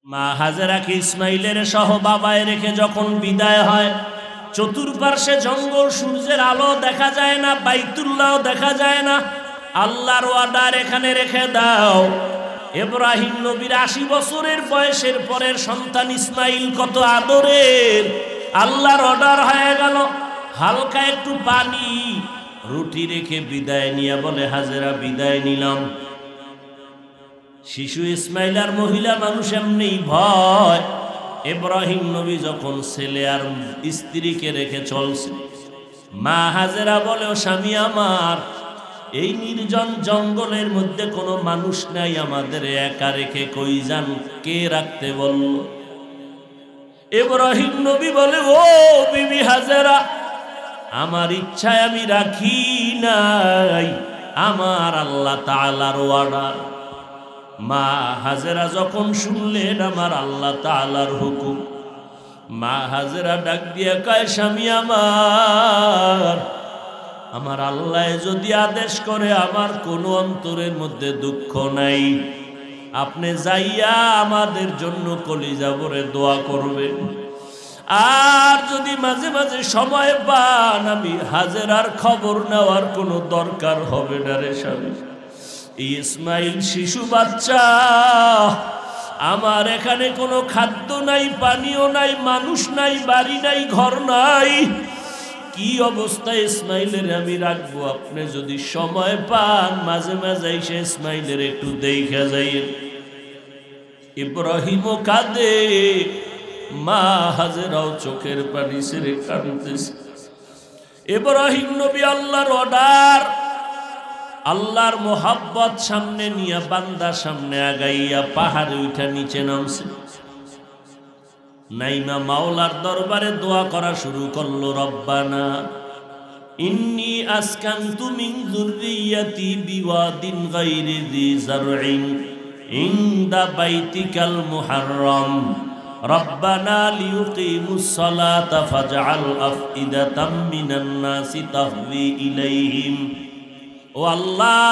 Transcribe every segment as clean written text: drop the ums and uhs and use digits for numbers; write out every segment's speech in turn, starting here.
মা হাজেরাকে ইসমাইলের সহ বাবায় রেখে যখন বিদায় হয়, চতুর্পার্শ্বে জঙ্গল, সূর্যের আলো দেখা যায় না, বাইতুল্লাহ দেখা যায় না। আল্লাহর অর্ডার এখানে রেখে দাও। ইব্রাহিম নবীর ৮০ বছরের বয়সের পরের সন্তান ইসমাইল কত আদরের। আল্লাহর অর্ডার হয়ে গেল। হালকা একটু পানি, রুটি রেখে বিদায় নিয়ে বলে, হাজেরা বিদায় নিলাম। শিশু ইসমাইল আর মহিলা মানুষ এমনি ভয়। ইব্রাহিম নবী যখন ছেলে আর স্ত্রীকে রেখে চলছে, মা হাজেরা বলে, ও স্বামী আমার, এই নির্জন জঙ্গলের মধ্যে কোনো মানুষ নাই, আমাদের একা রেখে কই যান, কে রাখতে বলল? ইব্রাহিম নবী বলে, ও বিবি হাজেরা, আমার ইচ্ছায় আমি রাখি নাই, আমার আল্লাহ তাআলার অর্ডার। মা হাজেরা যখন শুনলেন আমার আল্লাহ তাআলার হুকুম, মা হাজেরা ডাক দিয়ে কয়, স্বামী আমার আল্লাহ যদি আদেশ করে, আমার কোনো অন্তরের মধ্যে দুঃখ নাই, আপনি যাইয়া আমাদের জন্য কলিজা ভরে দোয়া করবেন। আর যদি মাঝে মাঝে সময় পান, আমি হাজেরার খবর নেওয়ার কোনো দরকার হবে না রে স্বামী। ইসমাইল শিশু বাচ্চা, আমার এখানে কোনো খাদ্য নাই, পানীয় নাই, মানুষ নাই, বাড়ি নাই, ঘর নাই, কি অবস্থায় ইসমাইলের আমি রাখবো? আপনি যদি সময় পান, মাঝে মাঝে এসে ইসমাইলের একটু দেখে যাইয়েন। ইব্রাহিমও কাঁদে, মা হাজেরাও চোখের পানি ছেড়ে কাঁদতেছে। ইব্রাহিম নবী আল্লাহর অর্ডার, আল্লাহর মোহাব্বত সামনে নিয়ে বান্দার সামনে আগাইয়া পাহাড়ে উঠা নিচে নামছে। নাইমা মাওলার দরবারে দোয়া করা শুরু করলো, রব্বানা ইন্নী আসকানতু মিন যুররিয়াতি বিওয়াদিন গায়রি যি যারইন ইনদা বাইতিকাল মুহাররম রব্বানা লিয়ুকিমুস সালাতা ফাজআল আফইদাতাম মিনান নাসি তাহওয়ি ইলাইহিম। ও আল্লাহ,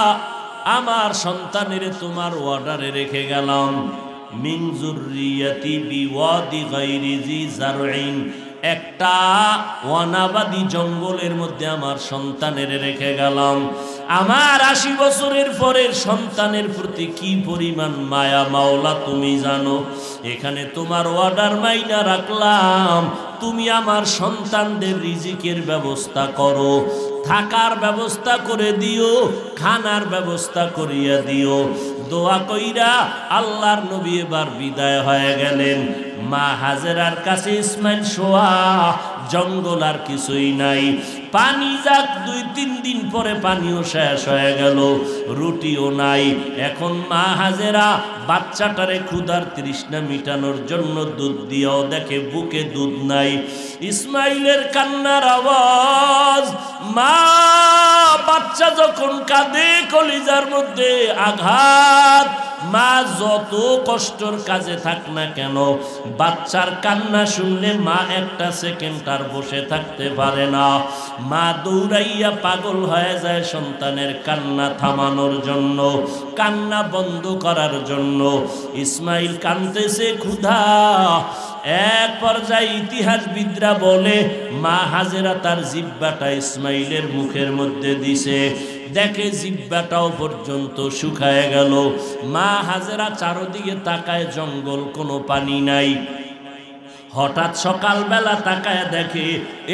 আমার সন্তানের তোমার অর্ডারে রেখে গেলাম, মিন যুররিয়াতি বিওয়াদি গায়রি জি যারইন, একটা ওয়ানাবাদী জঙ্গলের মধ্যে আমার সন্তানের রেখে গেলাম। আমার ৮০ বছরের পরের সন্তানের প্রতি কি পরিমাণ মায়া মাওলা তুমি জানো। এখানে তোমার অর্ডার মাইনা রাখলাম, তুমি আমার সন্তানদের রিজিকের ব্যবস্থা করো, থাকার ব্যবস্থা করে দিও, খানার ব্যবস্থা করিয়া দিও। দোয়া কইরা আল্লাহর নবী এবার বিদায় হয়ে গেলেন। মা হাজেরার কাছে ইসমাইল শোয়া, জঙ্গল আর কিছুই নাই। পানি যাক ২-৩ দিন পরে পানিও শেষ হয়ে গেল, রুটিও নাই। এখন মা হাজেরা বাচ্চাটারে ক্ষুধার তৃষ্ণা মিটানোর জন্য দুধ দিয়েও দেখে বুকে দুধ নাই। ইসমাইলের কান্নার আওয়াজ, মা বাচ্চা যখন কাঁদে, কলিজার মধ্যে আঘাত। মা যত কষ্টর কাজে থাক না কেন, বাচ্চার কান্না শুনলে মা একটা সেকেন্ড আর বসে থাকতে পারে না। মা দৌড়াইয়া পাগল হয়ে যায় সন্তানের কান্না থামানোর জন্য, কান্না বন্ধ করার জন্য। ইসমাইল কাঁদতেছে ক্ষুধা। এক পর্যায়ে ইতিহাসবিদরা বলে, মা হাজেরা তার জিহ্বাটা ইসমাইলের মুখের মধ্যে দিছে, দেখে জিহ্বাটাও পর্যন্ত শুকায় গেল। মা হাজেরা চারদিকে তাকায়, জঙ্গল, কোনো পানি নাই। হঠাৎ সকালবেলা তাকায় দেখে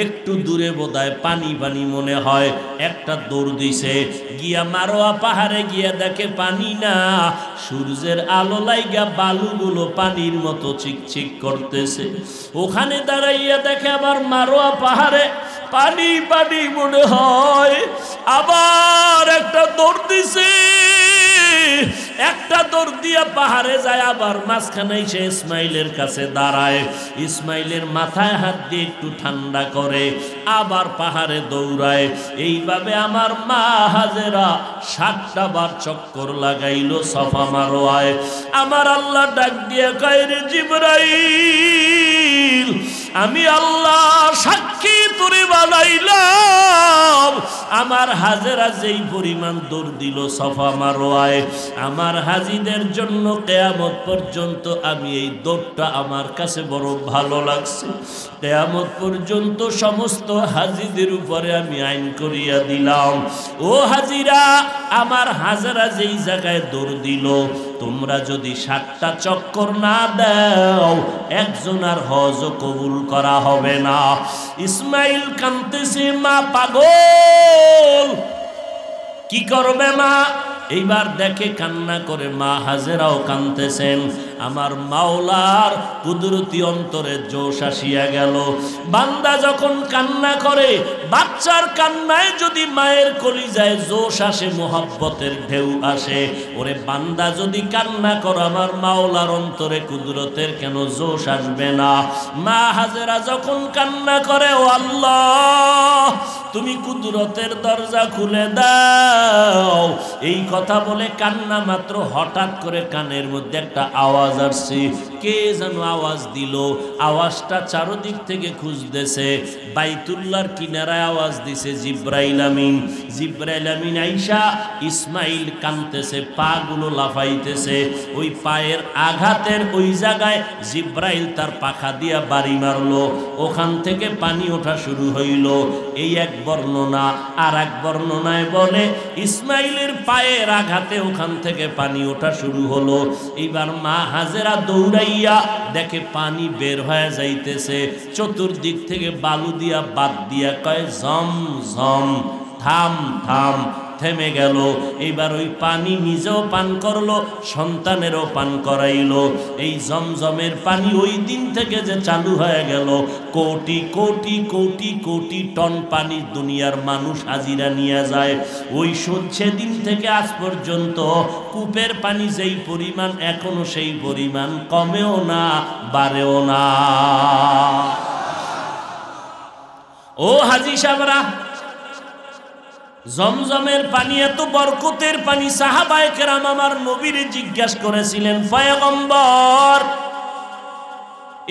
একটু দূরে বোধহয় পানি পানি মনে হয়, একটা দৌড় দিছে, গিয়া মারোয়া পাহাড়ে গিয়া দেখে পানি না, সূর্যের আলো লাইগা বালুগুলো পানির মতো চিকচিক করতেছে। ওখানে দাঁড়াইয়া দেখে আবার মারোয়া পাহাড়ে পানি পানি মনে হয়, আবার একটা দৌড় দিছে, একটা দৌড় দিয়া পাহাড়ে যায়, আবার মাঝখানে এসে ইসমাইলের কাছে দাঁড়ায়। ইসমাইলের মাথায় হাত দিয়ে একটু ঠান্ডা করে, আবার পাহাড়ে দৌড়ায়। এইভাবে আমার মা হাজেরা ৭টা বার চক্কর লাগাইল সফা মারোয়ায়। আমার আল্লাহ ডাক দিয়ে কয়, রে জিবরাইল, আমি আল্লাহ সাক্ষী তোরে বানাইলাম। আমার হাজেরা যেই পরিমাণ দৌড় দিল সফা মারোয়ায়, আমার হাজিদের জন্য কিয়ামত পর্যন্ত আমি এই দৌড়টা আমার কাছে বড় ভালো লাগছে। কিয়ামত পর্যন্ত সমস্ত হাজিদের উপরে আমি আইন করিয়া দিলাম, ও হাজিরা, আমার হাজেরা যেই জায়গায় দৌড় দিল, তোমরা যদি 7টা চক্কর না দাও, একজন আর হজ কবুল করা হবে না। ইসমাইল কাঁদতেছে, মা পাগল, কি করবে মা? এইবার দেখে কান্না করে মা হাজেরাও কাঁদতেছেন। আমার মাওলার কুদরতি অন্তরে জোশ আসিয়া গেল। বান্দা যখন কান্না করে, বাচ্চার কান্নায় যদি মায়ের কলিজায় জোশ আসে, মোহাব্বতের ঢেউ আসে, ওরে বান্দা যদি কান্না করো, আমার মাওলার অন্তরে কুদরতের কেন জোশ আসবে না? মা হাজেরা যখন কান্না করে, ও আল্লাহ, তুমি কুদরতের দরজা খুলে দাও, এই কথা বলে কান্না মাত্র হঠাৎ করে কানের মধ্যে একটা আওয়াজ আসছে। কে যেন আওয়াজ দিল, আওয়াজটা চারদিক থেকে খুঁজতেছে। বাইতুল্লাহর কিনারায় আওয়াজ দিছে জিব্রাইল আমিন। জিব্রাইল আমিন আইসা ইসমাইল কাঁদতেছে, পা গুলো লাফাইতেছে। ওই পায়ের আঘাতের ওই জায়গায় জিব্রাইল তার পাখা দিয়া বাড়ি মারলো, ওখান থেকে পানি ওঠা শুরু হইল। এই এক বর্ণনা। আর এক বর্ণনায় বলে ইসমাইলের পায়ের আঘাতে ওখান থেকে পানি ওঠা শুরু হলো। এইবার মা হাজেরা দৌড়াইয়া দেখে পানি বের হয়ে যাইতেছে, চতুর্দিক থেকে বালু দিয়া বাদ দিয়া কয়, ঝম ঝম, থাম থাম। থেমে গেল। এইবার ওই পানি নিজেও পান করলো, সন্তানেরও পান করাইলো। এই জমজমের পানি ওই দিন থেকে যে চালু হয়ে গেল, কোটি কোটি কোটি কোটি টন পানি দুনিয়ার মানুষ হাজিরা নিয়ে যায়। ওই সেদিন থেকে আজ পর্যন্ত কূপের পানি যেই পরিমাণ, এখনো সেই পরিমাণ, কমেও না বাড়েও না। ও হাজি সাহেবরা, জমজমের পানি এত বরকতের পানি। সাহাবায়ে কেরাম আমার নবীরে জিজ্ঞাসা করেছিলেন, পয়গম্বর,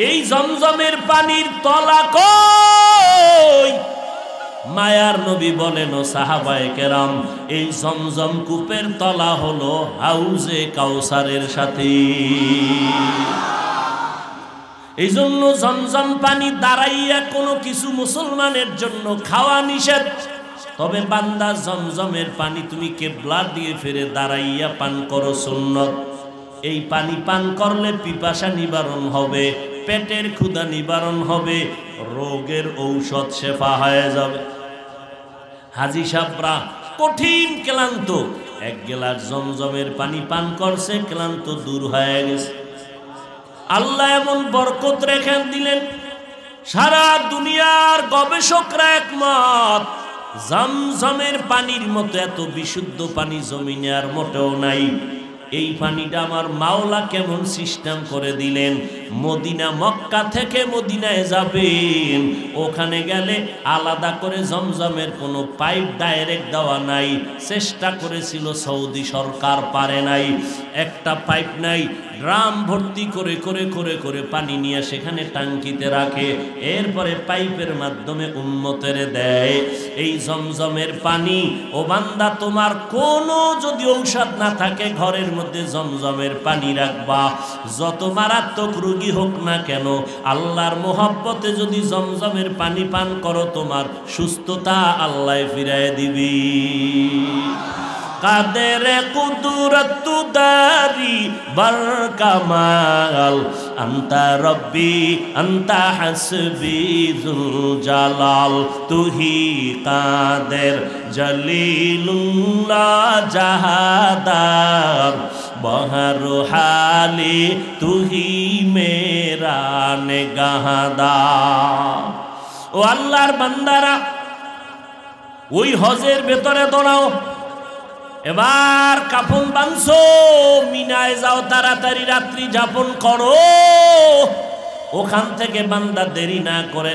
এই জমজমের পানির তলা কই? মায়ার নবী বলেন, ও সাহাবায়ে কেরাম, এই জমজম কূপের তলা হলো হাউজে কাউসারের সাথে। এই জন্য জমজম পানি দাঁড়াইয়া কোনো কিছু মুসলমানের জন্য খাওয়া নিষেধ। তবে বান্দা, জমজমের পানি তুমি কিবলা দিয়ে ফিরে দাঁড়াইয়া পান করো, সুন্নত। এই পানি পান করলে পিপাসা নিবারণ হবে, পেটের ক্ষুধা নিবারণ হবে, রোগের ঔষধ শেফা হয়ে যাবে। হাজি সাহেবরা কঠিন ক্লান্ত, এক গ্লাস জমজমের পানি পান করছে, ক্লান্ত দূর হয়ে গেছে। আল্লাহ এমন বরকত রেখে দিলেন, সারা দুনিয়ার গবেষকরা একমত, জমজমের পানির মতো এত বিশুদ্ধ পানি জমিনে আর মোটেও নাই। এই পানিটা আমার মাওলা কেমন সিস্টেম করে দিলেন। মদিনা, মক্কা থেকে মদিনায় যাবেন, ওখানে গেলে আলাদা করে জমজমের কোনো পাইপ ডাইরেক্ট দেওয়া নাই। চেষ্টা করেছিল সৌদি সরকার, পারে নাই। একটা পাইপ নাই, ড্রাম ভর্তি করে করে করে করে পানি নিয়ে সেখানে টাঙ্কিতে রাখে, এরপরে পাইপের মাধ্যমে উম্মতের দেয়। এই জমজমের পানি, ও বান্দা, তোমার কোনো যদি ঔষধ না থাকে, ঘরের মধ্যে জমজমের পানি রাখবা। যত মারাত্মক রোগী হোক না কেন, আল্লাহর মোহাব্বতে যদি জমজমের পানি পান করো, তোমার সুস্থতা আল্লাহ ফিরায় দিবি। কাদের কুদরত দারি বার কামাল, আন্তা রব্বি আন্তা হাসবি যুল জালাল, তুহি কাদের জলিলুল্লাহ জাহাদার, বহর হালি তুহি মেরা নেগাহদার। ও আল্লাহর বান্দারা, ওই হজের ভেতরে দৌড়াও। এবার কাফন বাঁধছো, মিনায় যাও, তাড়াতাড়ি রাত্রি যাপন করো। ওখান থেকে বান্দা দেরি না করে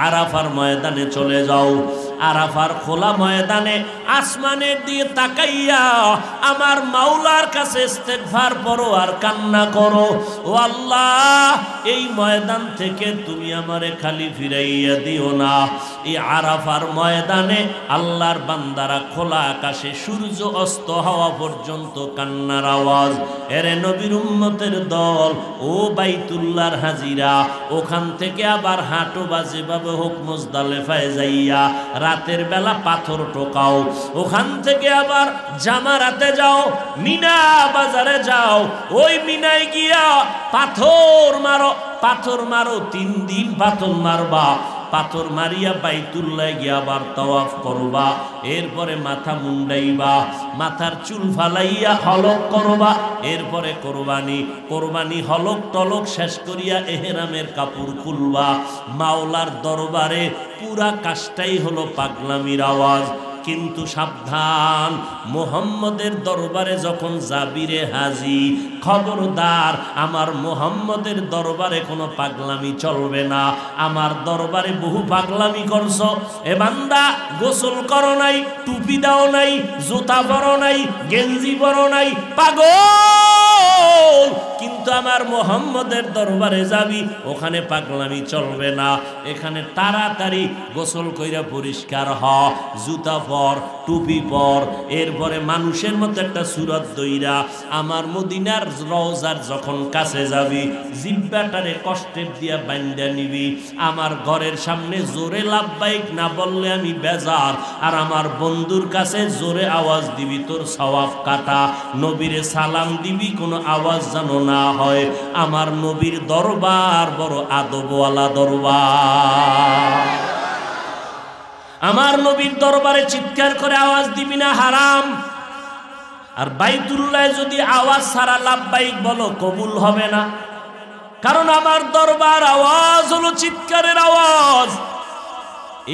আরাফার ময়দানে চলে যাও। আরাফার খোলা ময়দানে আসমানের দিয়ে তাকাইয়া আমার মাওলার কাছে ইস্তেগফার পড়ো আর কান্না করো, ও আল্লাহ এই ময়দান থেকে তুমি আমারে খালি ফিরাইয়া দিও না। এই আরাফার ময়দানে আল্লাহর বান্দারা খোলা আকাশে সূর্য অস্ত হওয়া পর্যন্ত কান্নার আওয়াজ। এরে নবীর উম্মতের দল, ও বাইতুল্লাহর হাজিরা, ওখান থেকে আবার হাঁটো বা যেভাবে হোক মুজদালিফায় যাইয়া রাতের বেলা পাথর টোকাও, ওখান থেকে আবার জামারাতে যাও, মিনা বাজারে যাও, ওই মিনায় গিয়া পাথর মারো, পাথর মারো, 3 দিন পাথর মারবা, পাথর মারিয়া বাইতুল্লাহ গিয়া আবার তাওয়াফ করবা, এরপরে মাথা মুন্ডাইবা, মাথার চুল ফালাইয়া হলক করবা, এরপরে কোরবানি হলক টলক শেষ করিয়া এহরামের কাপড় খুলবা। মাওলার দরবারে পুরা কাজটাই হলো পাগলামির আওয়াজ। কিন্তু সাবধান, মুহাম্মদের দরবারে যখন যাবি রে হাজি, খবরদার আমার মুহাম্মদের দরবারে কোনো পাগলামি চলবে না। আমার দরবারে বহু পাগলামি করছো, এ বান্দা গোসল করো নাই, টুপি দাও নাই, জুতা পরো নাই, গেঞ্জি পরো নাই, পাগল। কিন্তু আমার মুহাম্মদের দরবারে যাবি, ওখানে পাগলামি চলবে না। এখানে তাড়াতাড়ি গোসল কইরা পরিষ্কার হ, জুতা পর, টুপি পর, এরপরে মানুষের মতো একটা সুরত দইরা আমার মদিনার রওজার যখন কাছে যাবি, জিব্বাটারে কষ্টের দিয়া বান্ধা নিবি। আমার ঘরের সামনে জোরে লাব্বাইক না বললে আমি বেজার, আর আমার বন্ধুর কাছে জোরে আওয়াজ দিবি, তোর সওয়াব কাটা। নবীরে সালাম দিবি, কোনো আওয়াজ যেন না হয়। আমার নবীর দরবার বড় আদবওয়ালা দরবার। আমার নবীর দরবারে চিৎকার করে আওয়াজ দিবি না, হারাম। আর বাইতুল্লাহ যদি আওয়াজ ছাড়া লাব্বাইক বলো, কবুল হবে না। কারণ আমার দরবার আওয়াজ হলো চিৎকারের আওয়াজ।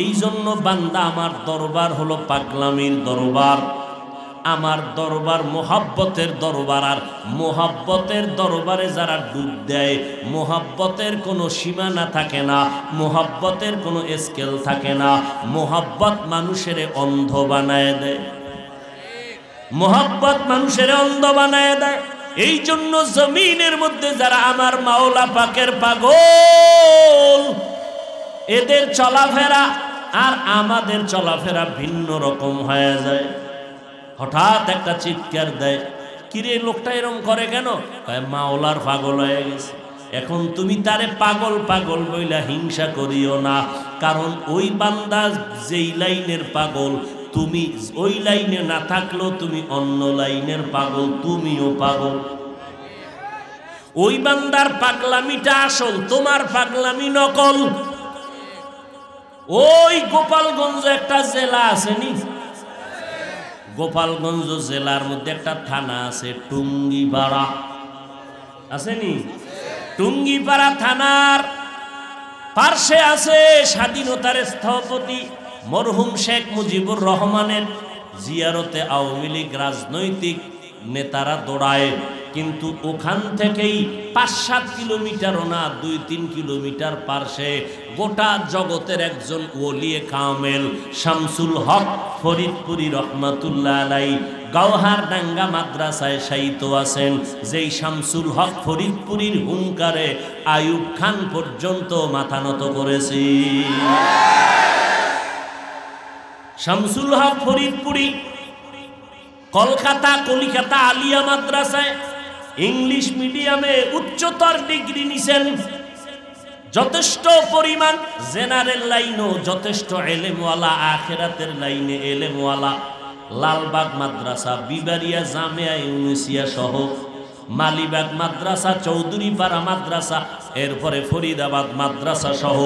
এই জন্য বান্দা, আমার দরবার হলো পাগলামির দরবার। আমার দরবার মোহাব্বতের দরবার। আর মোহাব্বতের দরবারে যারা ডুব দেয়, মোহাব্বতের কোনো সীমানা থাকে না, মোহাব্বতের কোনো স্কেল থাকে না। মোহাব্বত মানুষের অন্ধ বানায় দেয়, মোহাব্বত মানুষের অন্ধ বানায় দেয়। এই জন্য জমিনের মধ্যে যারা আমার মাওলা পাকের পাগল, এদের চলাফেরা আর আমাদের চলাফেরা ভিন্ন রকম হয়ে যায়। হঠাৎ একটা চিৎকার দেয়, কিরে লোকটা এরকম করে কেন? মাওলার পাগল হয়ে গেছে। এখন তুমি তারে পাগল পাগল বইলা হিংসা করিও না, কারণ ওই বান্দা যেই লাইনের পাগল, তুমি ওই লাইনে না থাকলেও তুমি অন্য লাইনের পাগল, তুমিও পাগল। ওই বান্দার পাগলামিটা আসল, তোমার পাগলামি নকল। ওই গোপালগঞ্জ একটা জেলা আছে নি, গোপালগঞ্জ জেলার মধ্যে একটা থানা আছে টুঙ্গিপাড়া, আসেনি? টুঙ্গিপাড়া থানার পার্শ্বে আছে স্বাধীনতার স্থপতি মরহুম শেখ মুজিবুর রহমানের জিয়ারতে আওয়ামী লীগ রাজনৈতিক নেতারা দৌড়ায়। কিন্তু ওখান থেকেই 5-7 কিলোমিটারও না, 2-3 কিলোমিটার পার্শ্বে গোটা জগতের একজন ওলিয়ে কামেল শামসুল হক ফরিদপুরি রহমাতুল্লাহ আলাইহি গাওহারডাঙ্গা মাদ্রাসায় শায়িত আছেন। যেই শামসুল হক ফরিদপুরির হুঙ্কারে আইয়ুব খান পর্যন্ত মাথা নত করেছে। শামসুল হক ফরিদপুরি কলিকাতা আলিয়া মাদ্রাসায় ইংলিশ মিডিয়ামে উচ্চতর ডিগ্রি নিছেন। যথেষ্ট পরিমাণ জেনারেল লাইনও যথেষ্ট এলেমওয়ালা, আখিরাতের লাইনে এলেমওয়ালা। লালবাগ মাদ্রাসা, বিবারিয়া জামিয়া ইউনিসিয়া সহ মালিবাগ মাদ্রাসা, চৌধুরীপাড়া মাদ্রাসা, এরপরে ফরিদাবাদ মাদ্রাসা সহ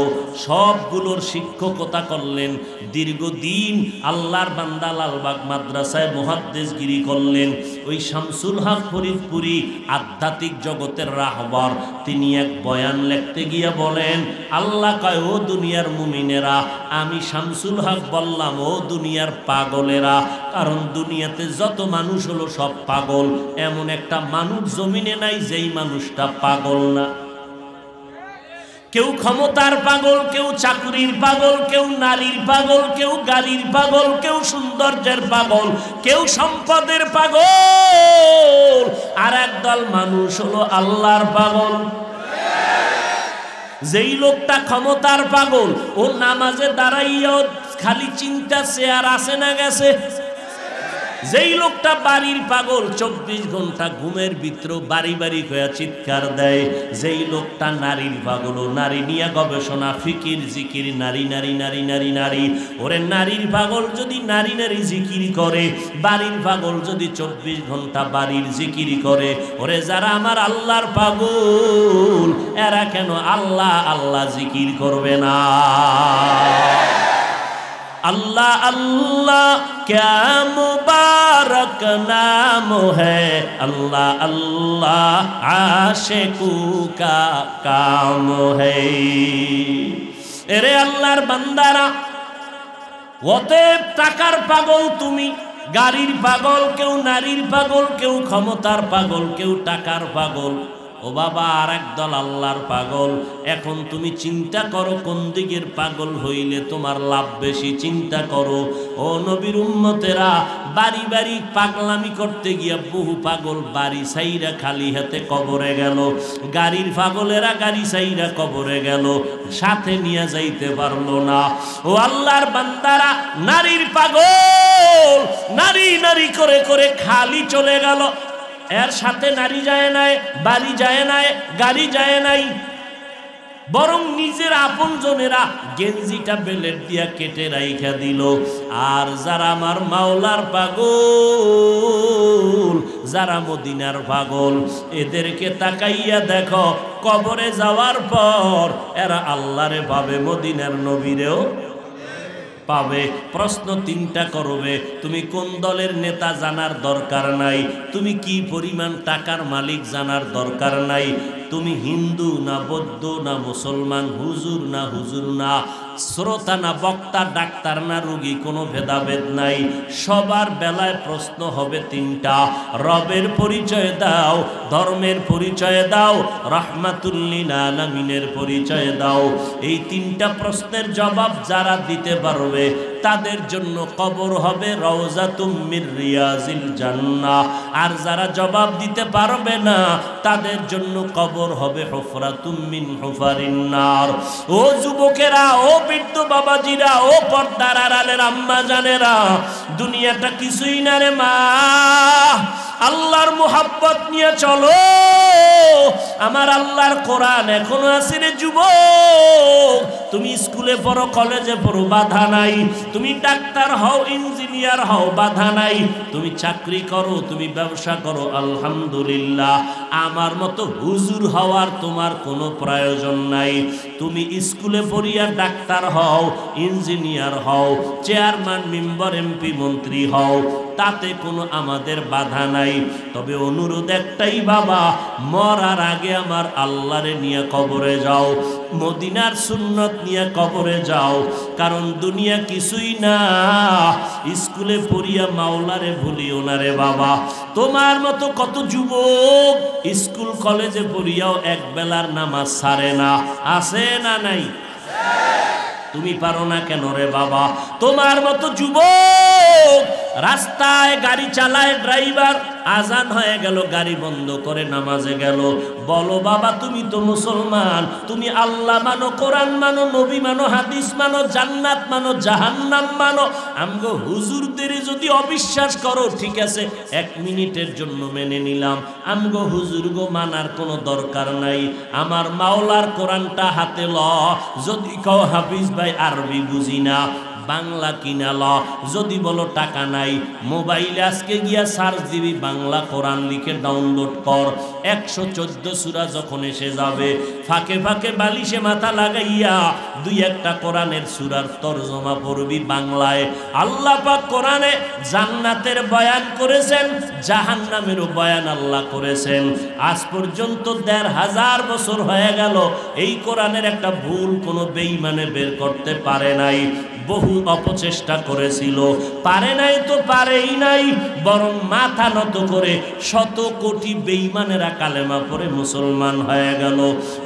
সবগুলোর শিক্ষকতা করলেন। দীর্ঘদিন আল্লাহর বান্দা লালবাগ মাদ্রাসায় মুহাদ্দিসগিরি করলেন। ওই শামসুল হক ফরিদপুরি আধ্যাত্মিক জগতের রাহবার, তিনি এক বয়ান লিখতে গিয়ে বলেন, আল্লাহ কয়, ও দুনিয়ার মুমিনেরা, আমি শামসুল হক বললাম, ও দুনিয়ার পাগলেরা। কারণ দুনিয়াতে যত মানুষ হলো সব পাগল, এমন একটা মানুষ জমিনে নাই যেই মানুষটা পাগল না। কেউ ক্ষমতার পাগল, কেউ চাকরির পাগল, কেউ নারীর পাগল, কেউ গাড়ির পাগল, কেউ সৌন্দর্যের পাগল, কেউ সম্পদের পাগল। আর একদল মানুষ হলো আল্লাহর পাগল। যেই লোকটা ক্ষমতার পাগল, ও নামাজে দাঁড়াইয়াও খালি চিন্তা চেয়ার আসে না গেছে। যেই লোকটা বাড়ির পাগল, 24 ঘন্টা ঘুমের ভিতরে বাড়ি বাড়ি হয়ে চিৎকার দেয়। যেই লোকটা নারীর পাগল, নারী নিয়ে গবেষণা, ফিকির জিকির, নারী নারী নারী নারী নারী। ওরে নারীর পাগল যদি নারী নারী জিকির করে, বাড়ির পাগল যদি 24 ঘন্টা বাড়ির জিকির করে, ওরে যারা আমার আল্লাহর পাগল, এরা কেন আল্লাহ আল্লাহ জিকির করবে না? अल्लाह अल्लाह क्या मुबारक नाम है, अल्लाह अल्लाह आशिकू का काम है। এরে আল্লাহর বান্দারা, অতএব টাকার পাগল তুমি, গাড়ির পাগল, কেউ নারীর পাগল, কেউ ক্ষমতার পাগল, কেউ টাকার পাগল। ও বাবা, আর একদল আল্লাহর পাগল। এখন তুমি চিন্তা করো কোন দিকের পাগল হইলে তোমার লাভ বেশি। চিন্তা করো ও নবীর উম্মতেরা, বাড়ি বাড়ি পাগলামি করতে গিয়া বহু পাগল বাড়ি সাইরা খালি হাতে কবরে গেল। গাড়ির পাগলেরা গাড়ি সাইরা কবরে গেল, সাথে নিয়ে যাইতে পারলো না। ও আল্লাহর বান্দারা, নারীর পাগল নারী নারী করে করে খালি চলে গেল। এর সাথে নারী যায় নাই, বাড়ি যায় নাই, গাড়ি যায় নাই, বরং নিজের আপন জনেরা গেঞ্জিটা বেলেট দিয়া কেটে রাইখা দিল। আর যারা আমার মাওলার পাগল, যারা মদিনার পাগল, এদেরকে তাকাইয়া দেখো, কবরে যাওয়ার পর এরা আল্লাহরে পাবে, মদিনার নবীরেও পাবে। প্রশ্ন তিনটা করবে, তুমি কোন দলের নেতা জানার দরকার নাই, তুমি কি পরিমাণ টাকার মালিক জানার দরকার নাই, তুমি হিন্দু না বৌদ্ধ না মুসলমান, হুজুর না হুজুর না, শ্রোতা না বক্তা, ডাক্তার না রোগী, কোনো ভেদাভেদ নাই। সবার বেলায় প্রশ্ন হবে তিনটা, রবের পরিচয় দাও, ধর্মের পরিচয় দাও, রাহমাতুল লিল আলামিনের পরিচয় দাও। এই তিনটা প্রশ্নের জবাব যারা দিতে পারবে তাদের জন্য কবর হবে রওজাতুম মির রিয়াজিল জান্নাহ। আর যারা জবাব দিতে পারবে না তাদের জন্য কবর হবে হুফরাতুম মিন হুফারিন নার। ও যুবকেরা, ও বৃদ্ধ বাবাজিরা, ও পর্দার আড়ালের আম্মা জানেরা, দুনিয়াটা কিছুই না রে মা। আল্লাহর মুহাব্বত নিয়ে চলো। আমার আল্লাহর কোরআন এখনো আছে রে যুবক। তুমি স্কুলে পড়ো, কলেজে পড়ো, বাধা নাই। তুমি ডাক্তার হও, ইঞ্জিনিয়ার হও, বাধা নাই। তুমি চাকরি করো, তুমি ব্যবসা করো, আলহামদুলিল্লাহ। আমার মতো হুজুর হওয়ার তোমার কোনো প্রয়োজন নাই। তুমি স্কুলে পড়িয়া ডাক্তার হও, ইঞ্জিনিয়ার হও, চেয়ারম্যান, মেম্বার, এমপি, মন্ত্রী হও, তাতে কোনো আমাদের বাধা নাই। তবে অনুরোধ একটাই বাবা, মরার আগে আমার আল্লাহরে নিয়ে কবরে যাও, মদিনার সুন্নত নিয়ে কবরে যাও। কারণ দুনিয়া কিছুই না। স্কুলে পড়িয়া মাওলারে ভুলিও না রে বাবা। তোমার মতো কত যুবক স্কুল কলেজে পড়িয়াও এক বেলার নামাজ ছাড়ে না, আছে না নাই? তুমি পারো না কেন রে বাবা? তোমার মতো যুবক রাস্তায় গাড়ি চালায়, ড্রাইভার, আজান হয়ে গেল, গাড়ি বন্ধ করে নামাজে গেল। বলো বাবা, তুমি তো মুসলমান, তুমি আল্লাহ মানো, কোরআন মানো, নবী মানো, হাদিস মানো, জান্নাত মানো, জাহান্নাম মানো। আমগো হুজুরদের যদি অবিশ্বাস করো, ঠিক আছে, 1 মিনিটের জন্য মেনে নিলাম। আমগো হুজুর গো মানার কোনো দরকার নাই। আমার মাওলার কোরআনটা হাতে ল। যদি কও হাফিজ ভাই আরবি বুঝি না, বাংলা কিনা ল। যদি বলো টাকা নাই, মোবাইলে আজকে গিয়া সার্চ দিবি, বাংলা কোরআন লিখে ডাউনলোড কর। 114 সূরা যখন এসে যাবে, ফাঁকে ফাঁকে বালিশে মাথা লাগাইয়া 2-1টা কোরআনের সূরার তরজমা পড়বি বাংলায়। আল্লাহ পাক কোরআনে জান্নাতের বয়ান করেছেন, জাহান্নামেরও বয়ান আল্লাহ করেছেন। আজ পর্যন্ত 1500 বছর হয়ে গেল, এই কোরআনের একটা ভুল কোনো বেঈমানে বের করতে পারে নাই। বহু অপচেষ্টা করেছিল, পারে নাই তো পারেই নাই, বরং মাথা নত করে শত কোটি বেঈমানেরা কালেমা পড়ে মুসলমান হয়ে গেল।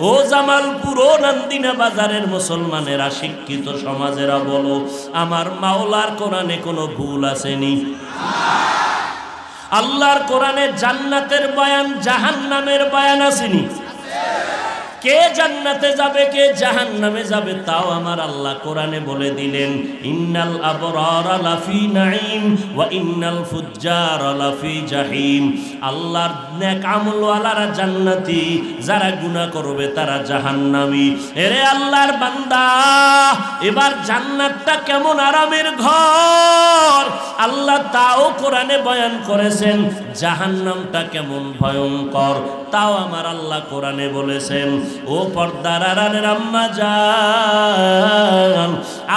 ও জামালপুর, ও নান্দিনা বাজারের মুসলমানেরা, শিক্ষিত সমাজেরা বলো, আমার মাওলার কোরআনে কোনো ভুল আসেনি? আল্লাহর কোরআনে জান্নাতের বয়ান, জাহান্নামের বয়ান আসেনি? কে জান্নাতে যাবে, কে জাহান্নামে যাবে, তাও আমার আল্লাহ কোরআনে বলে দিলেন। ইন্নাল আবরারা লাফি নাঈম ওয়া ইন্নাল ফুজ্জারা লাফি জাহিম। আল্লাহর নেক আমলওয়ালারা জান্নাতি, যারা গুনাহ করবে তারা জাহান্নামী। এরে আল্লাহর বান্দা, এবার জান্নাতটা কেমন আরামের ঘর আল্লাহ তাও কোরআনে বয়ান করেছেন, জাহান্নামটা কেমন ভয়ঙ্কর তাও আমার আল্লাহ কোরআনে বলেছেন। ও পর্দার আড়ালের আম্মা জান,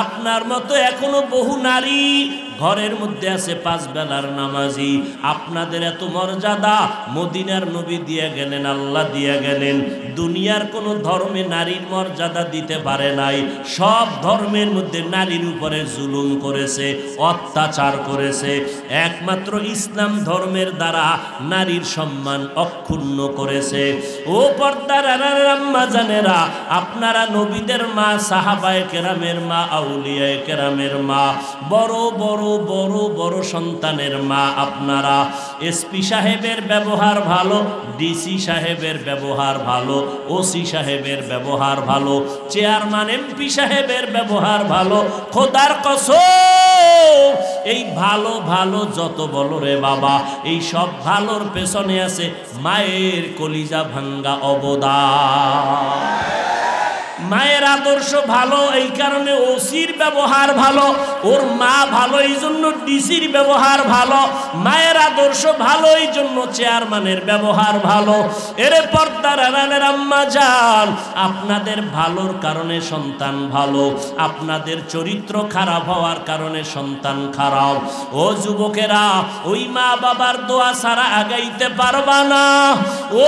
আপনার মতো এখনো বহু নারী ঘরের মধ্যে আছে 5 বেলার নামাজি। আপনাদের এত মর্যাদা মদিনার নবী দিয়ে গেলেন, আল্লাহ দিয়ে গেলেন। দুনিয়ার কোন ধর্মে নারীর মর্যাদা দিতে পারে নাই। সব ধর্মের মধ্যে নারীর উপরে জুলুম করেছে, অত্যাচার করেছে। একমাত্র ইসলাম ধর্মের দ্বারা নারীর সম্মান অক্ষুণ্ণ করেছে। ও পর্দার আড়ালের আম্মা জানেরা, আপনারা নবীদের মা, সাহাবায়ে কেরামের মা, আউলিয়ায়ে কেরামের মা, বড় বড় বড় বড় সন্তানের মা আপনারা। এসপি সাহেবের ব্যবহার ভালো, ডিসি সাহেবের ব্যবহার ভালো, ওসি সাহেবের ব্যবহার ভালো, চেয়ারম্যান এমপি সাহেবের ব্যবহার ভালো। খোদার কসম, এই ভালো ভালো যত বলো রে বাবা, এই সব ভালোর পেছনে আছে মায়ের কলিজা ভাঙ্গা অবদান। মায়ের আদর্শ ভালো, এই কারণে ওসির ব্যবহার ভালো, ওর মা ভালো এই জন্য ডিসির ব্যবহার ভালো, মায়ের আদর্শ ভালো এই জন্য চেয়ারম্যানের ব্যবহার ভালো। এরে পর্দার আড়ালের আম্মা জান, আপনাদের ভালোর কারণে সন্তান ভালো, আপনাদের চরিত্র খারাপ হওয়ার কারণে সন্তান খারাপ। ও যুবকেরা, ওই মা বাবার দোয়া ছাড়া আগাইতে পারবা না। ও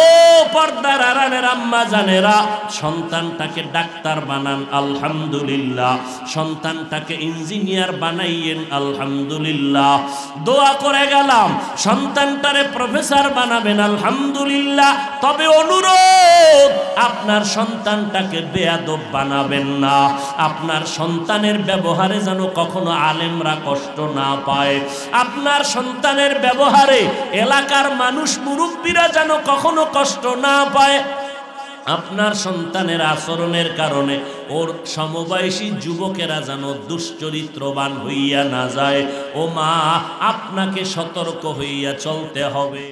পর্দার আড়ালের আম্মা জানেরা, সন্তানটাকে ডাক্তার বানান আলহামদুলিল্লাহ, সন্তানটাকে ইঞ্জিনিয়ার বানাইয়েন আলহামদুলিল্লাহ। দোয়া করে গেলাম সন্তানটারে প্রফেসর বানাবেন আলহামদুলিল্লাহ। তবে অনুরোধ, আপনার সন্তানটাকে বেয়াদব বানাবেন না। আপনার সন্তানের ব্যবহারে যেন কখনো আলেমরা কষ্ট না পায়। আপনার সন্তানের ব্যবহারে এলাকার মানুষ, মুরব্বীরা যেন কখনো কষ্ট না পায়। আপনার সন্তানের আচরণের কারণে ওর সমবয়সী যুবকেরা যেন দুশ্চরিত্রবান হইয়া না যায়। ও মা, আপনাকে সতর্ক হইয়া চলতে হবে।